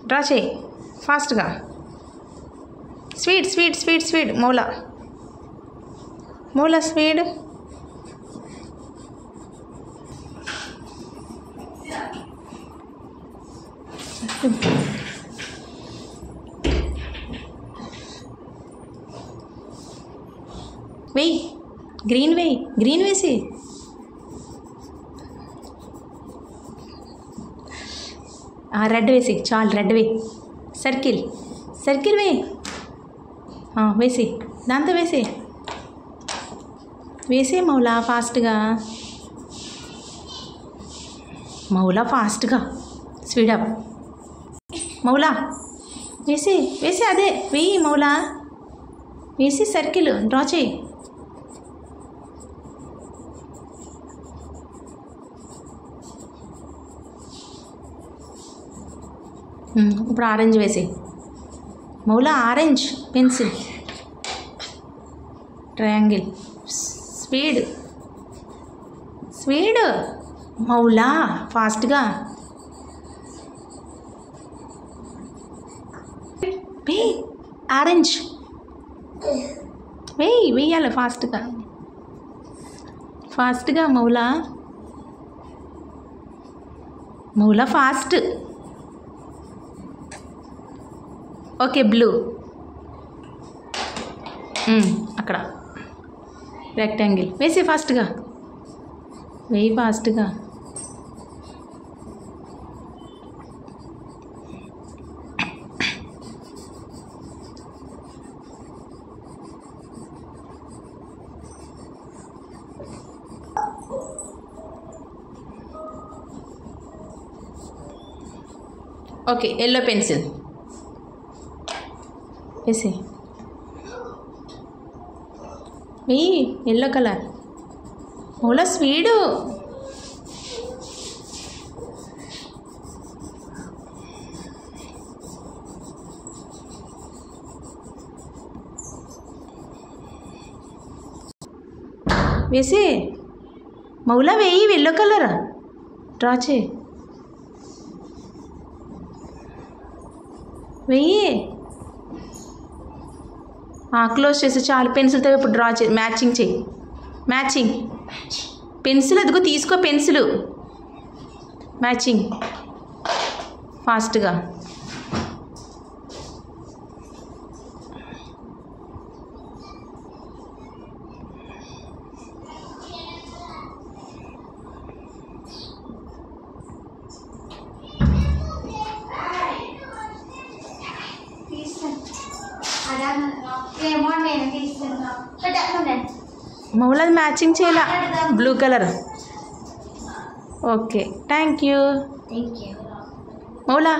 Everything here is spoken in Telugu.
డ్రా చేయి ఫాస్ట్గా. Sweet sweet sweet sweet Maula Maula sweet. వెయ్యి గ్రీన్ వెయ్యి, గ్రీన్ వేసి. రెడ్ వేసి చాలు, రెడ్ వేయి. సర్కిల్ సర్కిల్ వేయి, వేసి దాంతో వేసి వేసే మౌలా ఫాస్ట్గా. మౌలా ఫాస్ట్గా స్పీడప్. మౌలా వేసి వేసి, అదే వెయ్యి మౌలా వేసి సర్కిల్ డ్రా చేయి. ఇప్పుడు ఆరెంజ్ వేసి Maula, orange pencil triangle. Speed speed Maula ఫాస్ట్గా. వెయ్యి ఆరెంజ్ వెయ్యి, వెయ్యాలి ఫాస్ట్గా ఫాస్ట్గా Maula. Maula fast. Okay blue అక్కడ రెక్టాంగిల్ వేసి ఫాస్ట్గా వెయ్యి ఫాస్ట్గా. ఓకే ఎల్లో పెన్సిల్ వేసి వెయ్యి ఎల్లో కలర్. మౌలా స్వీడు వేసి మౌలా వెయ్యి ఎల్లో కలర్ డ్రా చేయి. వెయ్యి క్లోజ్ చేసి చాలు. పెన్సిల్తో ఇప్పుడు డ్రా చేయి, మ్యాచింగ్ చేయి. మ్యాచింగ్ పెన్సిల్ అదిగో తీసుకో, పెన్సిల్ మ్యాచింగ్ ఫాస్ట్గా. మౌలా మ్యాచింగ్ చేయాల blue colour. Okay thank you Maula.